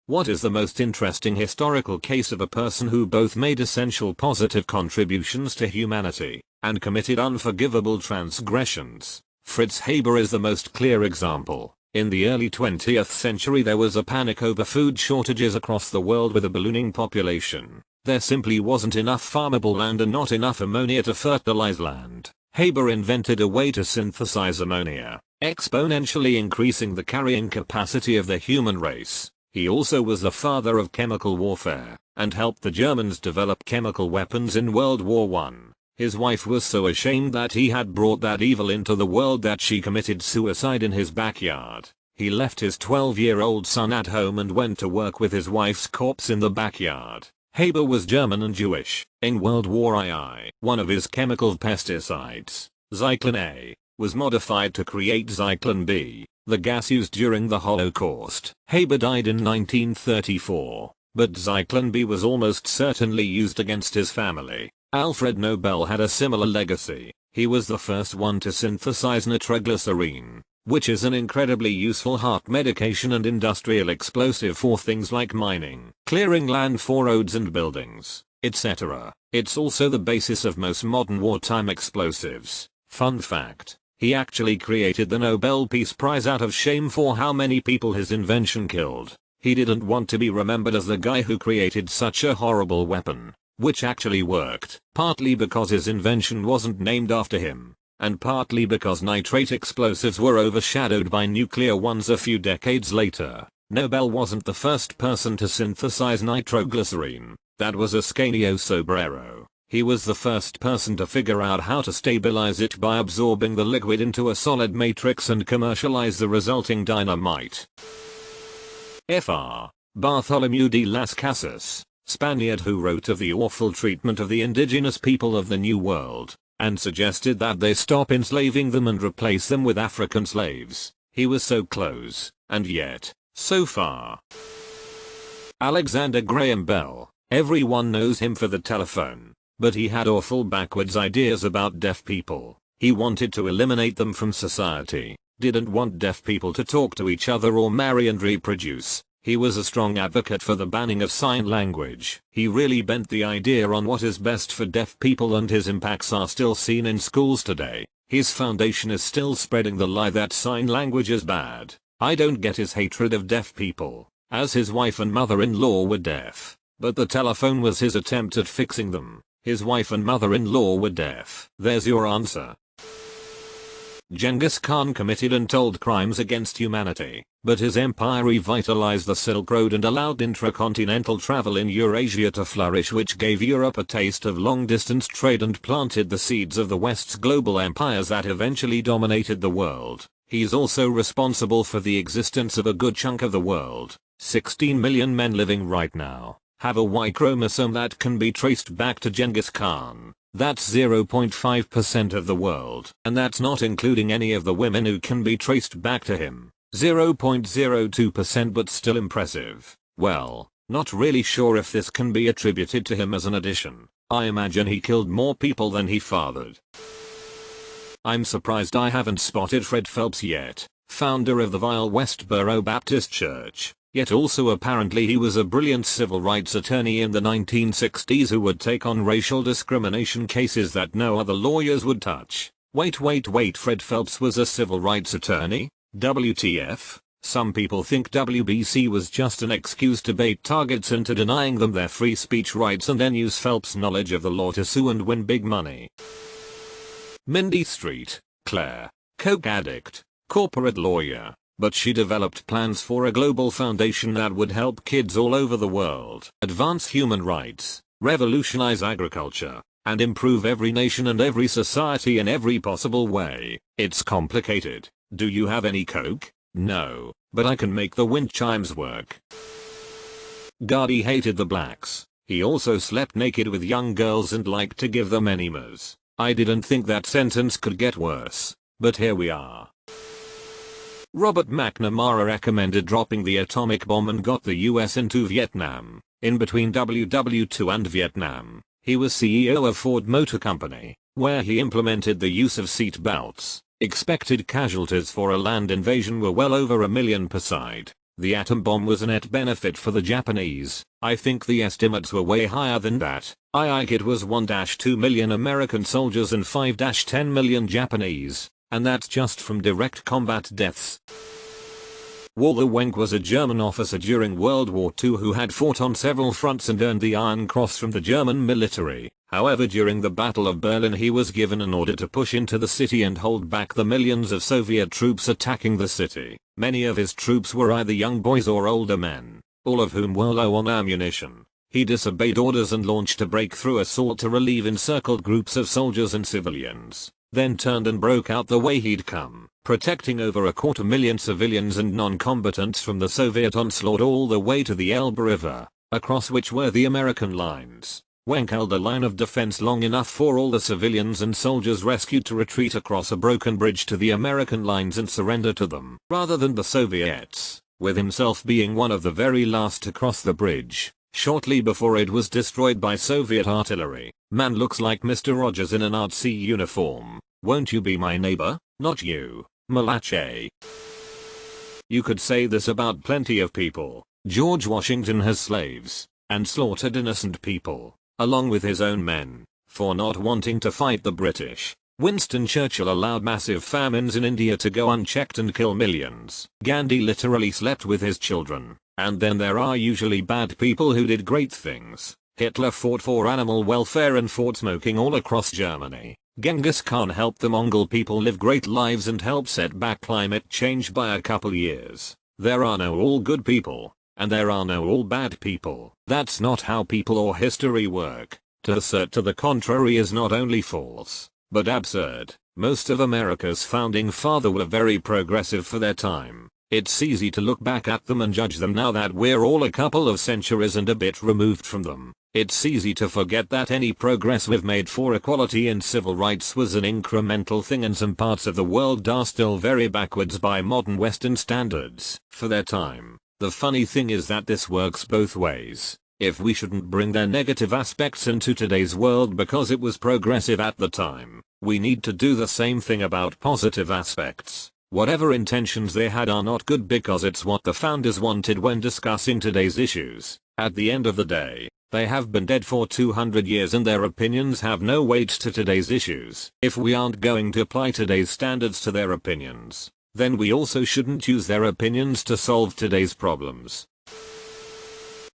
What is the most interesting historical case of a person who both made essential positive contributions to humanity and committed unforgivable transgressions? Fritz Haber is the most clear example. In the early 20th century there was a panic over food shortages across the world with a ballooning population. There simply wasn't enough farmable land and not enough ammonia to fertilize land. Haber invented a way to synthesize ammonia, exponentially increasing the carrying capacity of the human race. He also was the father of chemical warfare, and helped the Germans develop chemical weapons in World War I. His wife was so ashamed that he had brought that evil into the world that she committed suicide in his backyard. He left his 12-year-old son at home and went to work with his wife's corpse in the backyard. Haber was German and Jewish. In World War II, one of his chemical pesticides, Zyklon A, was modified to create Zyklon B, the gas used during the Holocaust. Haber died in 1934, but Zyklon B was almost certainly used against his family. Alfred Nobel had a similar legacy. He was the first one to synthesize nitroglycerine, which is an incredibly useful heart medication and industrial explosive for things like mining, clearing land for roads and buildings, etc. It's also the basis of most modern wartime explosives. Fun fact: he actually created the Nobel Peace Prize out of shame for how many people his invention killed. He didn't want to be remembered as the guy who created such a horrible weapon, which actually worked, partly because his invention wasn't named after him, and partly because nitrate explosives were overshadowed by nuclear ones a few decades later. Nobel wasn't the first person to synthesize nitroglycerine. That was Ascanio Sobrero. He was the first person to figure out how to stabilize it by absorbing the liquid into a solid matrix and commercialize the resulting dynamite. Fr. Bartolomé de las Casas, Spaniard who wrote of the awful treatment of the indigenous people of the New World, and suggested that they stop enslaving them and replace them with African slaves. He was so close, and yet, so far. Alexander Graham Bell. Everyone knows him for the telephone, but he had awful backwards ideas about deaf people. He wanted to eliminate them from society, didn't want deaf people to talk to each other or marry and reproduce. He was a strong advocate for the banning of sign language. He really bent the idea on what is best for deaf people, and his impacts are still seen in schools today. His foundation is still spreading the lie that sign language is bad. I don't get his hatred of deaf people, as his wife and mother-in-law were deaf, but the telephone was his attempt at fixing them. His wife and mother-in-law were deaf. There's your answer. Genghis Khan committed untold crimes against humanity, but his empire revitalized the Silk Road and allowed intracontinental travel in Eurasia to flourish, which gave Europe a taste of long-distance trade and planted the seeds of the West's global empires that eventually dominated the world. He's also responsible for the existence of a good chunk of the world. 16 million men living right now have a Y chromosome that can be traced back to Genghis Khan. That's 0.5% of the world. And that's not including any of the women who can be traced back to him. 0.02%, but still impressive. Well, not really sure if this can be attributed to him as an addition. I imagine he killed more people than he fathered. I'm surprised I haven't spotted Fred Phelps yet, founder of the vile Westboro Baptist Church. Yet also apparently he was a brilliant civil rights attorney in the 1960s who would take on racial discrimination cases that no other lawyers would touch. Wait, Fred Phelps was a civil rights attorney? WTF? Some people think WBC was just an excuse to bait targets into denying them their free speech rights and then use Phelps' knowledge of the law to sue and win big money. Mindy Street, Clair, coke addict, corporate lawyer. But she developed plans for a global foundation that would help kids all over the world advance human rights, revolutionize agriculture, and improve every nation and every society in every possible way. It's complicated. Do you have any coke? No, but I can make the wind chimes work. Gandhi hated the blacks. He also slept naked with young girls and liked to give them enemas. I didn't think that sentence could get worse, but here we are. Robert McNamara recommended dropping the atomic bomb and got the US into Vietnam. In between WW2 and Vietnam, he was CEO of Ford Motor Company, where he implemented the use of seat belts. Expected casualties for a land invasion were well over 1 million per side. The atom bomb was a net benefit for the Japanese. I think the estimates were way higher than that. It was 1-2 million American soldiers and 5-10 million Japanese, and that's just from direct combat deaths. Walther Wenck was a German officer during World War II who had fought on several fronts and earned the Iron Cross from the German military. However, during the Battle of Berlin he was given an order to push into the city and hold back the millions of Soviet troops attacking the city. Many of his troops were either young boys or older men, all of whom were low on ammunition. He disobeyed orders and launched a breakthrough assault to relieve encircled groups of soldiers and civilians, then turned and broke out the way he'd come, protecting over 250,000 civilians and non-combatants from the Soviet onslaught all the way to the Elbe River, across which were the American lines. Wenck held a line of defense long enough for all the civilians and soldiers rescued to retreat across a broken bridge to the American lines and surrender to them, rather than the Soviets, with himself being one of the very last to cross the bridge, shortly before it was destroyed by Soviet artillery. Man looks like Mr. Rogers in an artsy uniform. Won't you be my neighbor? Not you, Malachi. You could say this about plenty of people. George Washington has slaves, and slaughtered innocent people, along with his own men, for not wanting to fight the British. Winston Churchill allowed massive famines in India to go unchecked and kill millions. Gandhi literally slept with his children. And then there are usually bad people who did great things. Hitler fought for animal welfare and fought smoking all across Germany. Genghis Khan helped the Mongol people live great lives and helped set back climate change by a couple years. There are no all good people, and there are no all bad people. That's not how people or history work. To assert to the contrary is not only false, but absurd. Most of America's founding fathers were very progressive for their time. It's easy to look back at them and judge them now that we're all a couple of centuries and a bit removed from them. It's easy to forget that any progress we've made for equality and civil rights was an incremental thing and some parts of the world are still very backwards by modern Western standards for their time. The funny thing is that this works both ways. If we shouldn't bring their negative aspects into today's world because it was progressive at the time, we need to do the same thing about positive aspects. Whatever intentions they had are not good because it's what the founders wanted when discussing today's issues. At the end of the day, they have been dead for 200 years and their opinions have no weight to today's issues. If we aren't going to apply today's standards to their opinions, then we also shouldn't use their opinions to solve today's problems.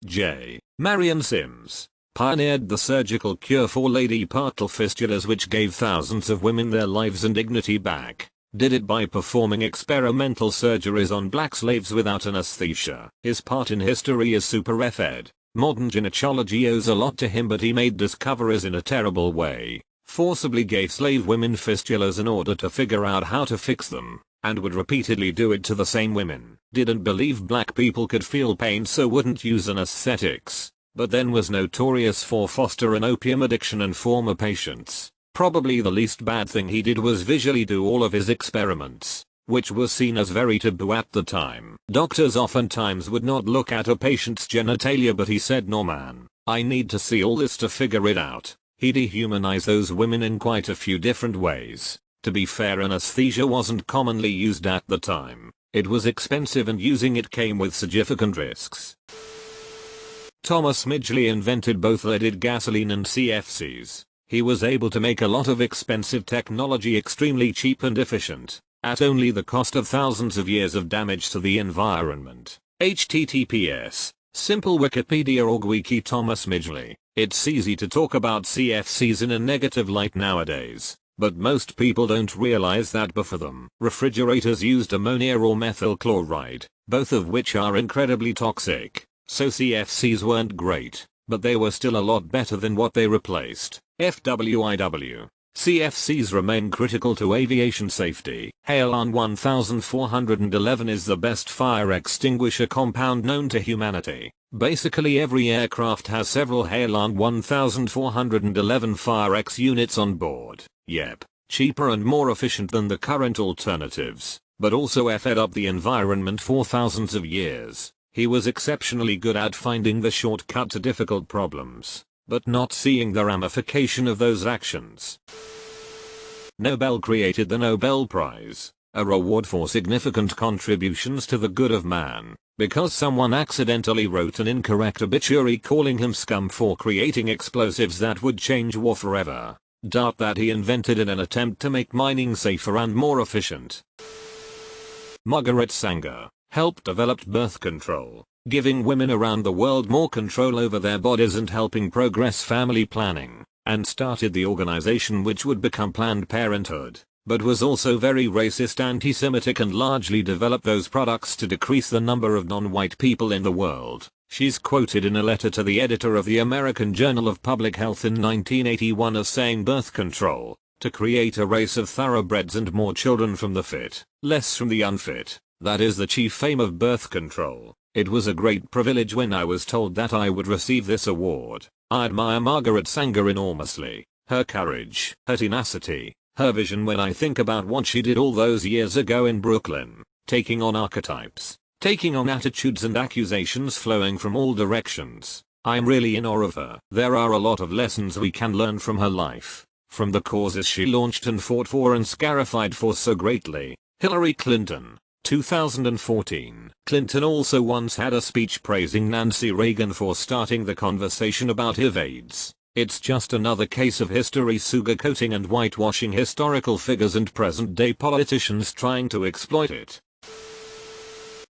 J. Marion Sims pioneered the surgical cure for lady partal fistulas which gave thousands of women their lives and dignity back. Did it by performing experimental surgeries on black slaves without anesthesia. His part in history is super effed. Modern gynecology owes a lot to him, but he made discoveries in a terrible way. Forcibly gave slave women fistulas in order to figure out how to fix them, and would repeatedly do it to the same women. Didn't believe black people could feel pain so wouldn't use anesthetics, but then was notorious for fostering opium addiction in former patients. Probably the least bad thing he did was visually do all of his experiments, which was seen as very taboo at the time. Doctors oftentimes would not look at a patient's genitalia, but he said, "No man, I need to see all this to figure it out." He dehumanized those women in quite a few different ways. To be fair, anesthesia wasn't commonly used at the time. It was expensive and using it came with significant risks. Thomas Midgley invented both leaded gasoline and CFCs. He was able to make a lot of expensive technology extremely cheap and efficient, at only the cost of thousands of years of damage to the environment. https Simple Wikipedia.org Wiki Thomas Midgley. It's easy to talk about CFCs in a negative light nowadays, but most people don't realize that before them, refrigerators used ammonia or methyl chloride, both of which are incredibly toxic. So CFCs weren't great, but they were still a lot better than what they replaced. FWIW. CFCs remain critical to aviation safety. Halon 1411 is the best fire extinguisher compound known to humanity. Basically every aircraft has several Halon 1411 Fire X units on board. Yep, cheaper and more efficient than the current alternatives, but also effed up the environment for thousands of years. He was exceptionally good at finding the shortcut to difficult problems, but not seeing the ramification of those actions. Nobel created the Nobel Prize, a reward for significant contributions to the good of man. because someone accidentally wrote an incorrect obituary calling him scum for creating explosives that would change war forever. Dart that he invented in an attempt to make mining safer and more efficient. Margaret Sanger helped develop birth control, giving women around the world more control over their bodies and helping progress family planning, and started the organization which would become Planned Parenthood, but was also very racist, anti-Semitic, and largely developed those products to decrease the number of non-white people in the world. She's quoted in a letter to the editor of the American Journal of Public Health in 1981 as saying birth control, to create a race of thoroughbreds and more children from the fit, less from the unfit, that is the chief aim of birth control. It was a great privilege when I was told that I would receive this award. I admire Margaret Sanger enormously, her courage, her tenacity, her vision when I think about what she did all those years ago in Brooklyn, taking on archetypes, taking on attitudes and accusations flowing from all directions. I'm really in awe of her. There are a lot of lessons we can learn from her life, from the causes she launched and fought for and scarified for so greatly. Hillary Clinton, 2014. Clinton also once had a speech praising Nancy Reagan for starting the conversation about HIV/AIDS. It's just another case of history sugarcoating and whitewashing historical figures and present-day politicians trying to exploit it.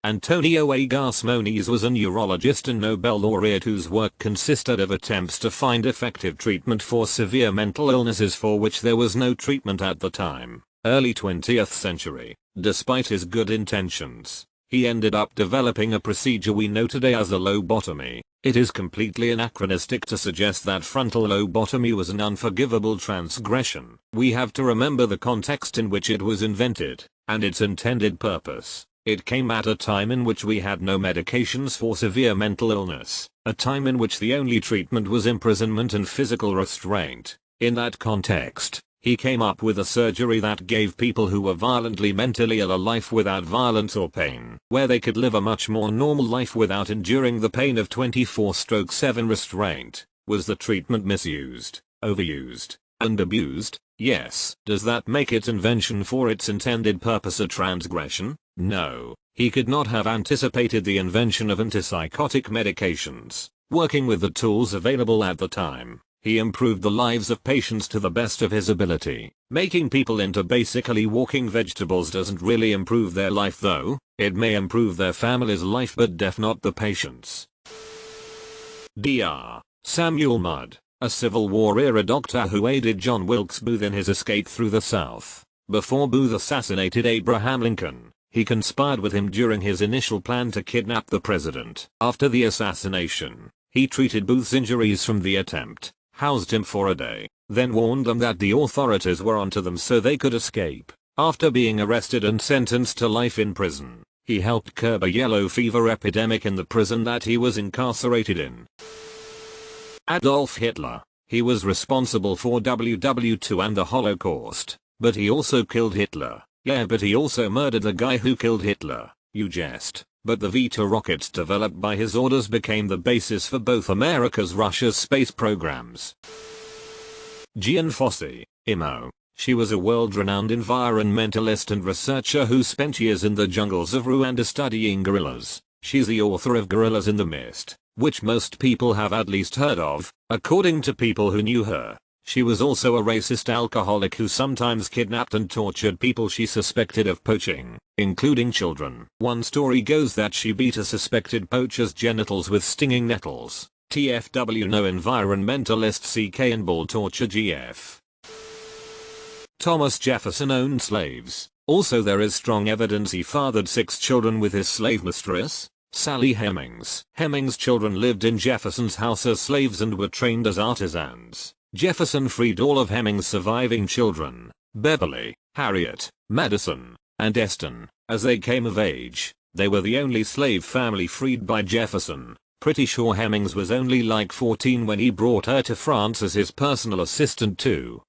António Egas Moniz was a neurologist and Nobel laureate whose work consisted of attempts to find effective treatment for severe mental illnesses for which there was no treatment at the time. Early 20th century. Despite his good intentions, he ended up developing a procedure we know today as the lobotomy. It is completely anachronistic to suggest that frontal lobotomy was an unforgivable transgression. We have to remember the context in which it was invented, and its intended purpose. It came at a time in which we had no medications for severe mental illness, a time in which the only treatment was imprisonment and physical restraint. In that context, he came up with a surgery that gave people who were violently mentally ill a life without violence or pain, where they could live a much more normal life without enduring the pain of 24/7 restraint. Was the treatment misused, overused, and abused? Yes. Does that make its invention for its intended purpose a transgression? No. He could not have anticipated the invention of antipsychotic medications. Working with the tools available at the time, he improved the lives of patients to the best of his ability. Making people into basically walking vegetables doesn't really improve their life though. It may improve their family's life but not the patient's. Dr. Samuel Mudd, a Civil War era doctor who aided John Wilkes Booth in his escape through the South. Before Booth assassinated Abraham Lincoln, he conspired with him during his initial plan to kidnap the president. After the assassination, he treated Booth's injuries from the attempt, housed him for a day, then warned them that the authorities were onto them so they could escape. After being arrested and sentenced to life in prison, he helped curb a yellow fever epidemic in the prison that he was incarcerated in. Adolf Hitler. He was responsible for WW2 and the Holocaust, but he also killed Hitler. Yeah, but he also murdered the guy who killed Hitler. You jest. But the Vita rockets developed by his orders became the basis for both America's Russia's space programs. Jean Fossey, IMO. She was a world-renowned environmentalist and researcher who spent years in the jungles of Rwanda studying gorillas. She's the author of Gorillas in the Mist, which most people have at least heard of, according to people who knew her. She was also a racist alcoholic who sometimes kidnapped and tortured people she suspected of poaching, including children. One story goes that she beat a suspected poacher's genitals with stinging nettles. TFW. No environmentalist CK and ball torture GF. Thomas Jefferson owned slaves. Also there is strong evidence he fathered 6 children with his slave mistress, Sally Hemings. Hemings' children lived in Jefferson's house as slaves and were trained as artisans. Jefferson freed all of Hemings' surviving children, Beverly, Harriet, Madison, and Eston, as they came of age. They were the only slave family freed by Jefferson. Pretty sure Hemings was only like 14 when he brought her to France as his personal assistant too.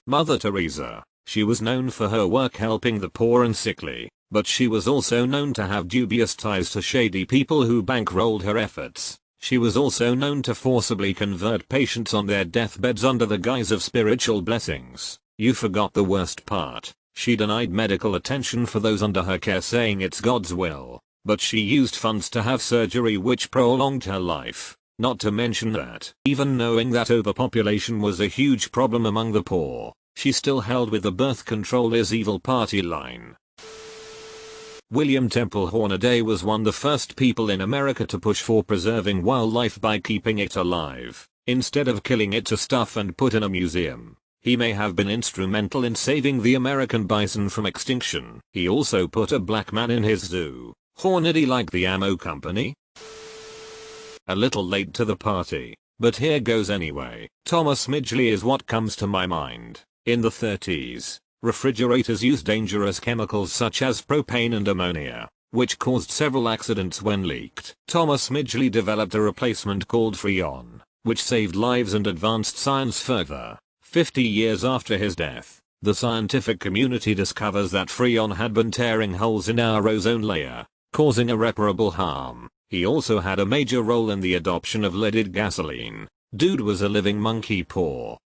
Mother Teresa. She was known for her work helping the poor and sickly, but she was also known to have dubious ties to shady people who bankrolled her efforts. She was also known to forcibly convert patients on their deathbeds under the guise of spiritual blessings. You forgot the worst part. She denied medical attention for those under her care, saying it's God's will. but she used funds to have surgery which prolonged her life. Not to mention that, even knowing that overpopulation was a huge problem among the poor, she still held with the birth control is evil party line. William Temple Hornaday was one of the first people in America to push for preserving wildlife by keeping it alive, instead of killing it to stuff and put in a museum. He may have been instrumental in saving the American bison from extinction. He also put a black man in his zoo. Hornady like the ammo company? A little late to the party, but here goes anyway. Thomas Midgley is what comes to my mind. In the 30s, refrigerators used dangerous chemicals such as propane and ammonia, which caused several accidents when leaked. Thomas Midgley developed a replacement called Freon, which saved lives and advanced science further. 50 years after his death, the scientific community discovers that Freon had been tearing holes in our ozone layer, causing irreparable harm. He also had a major role in the adoption of leaded gasoline. Dude was a living monkey paw.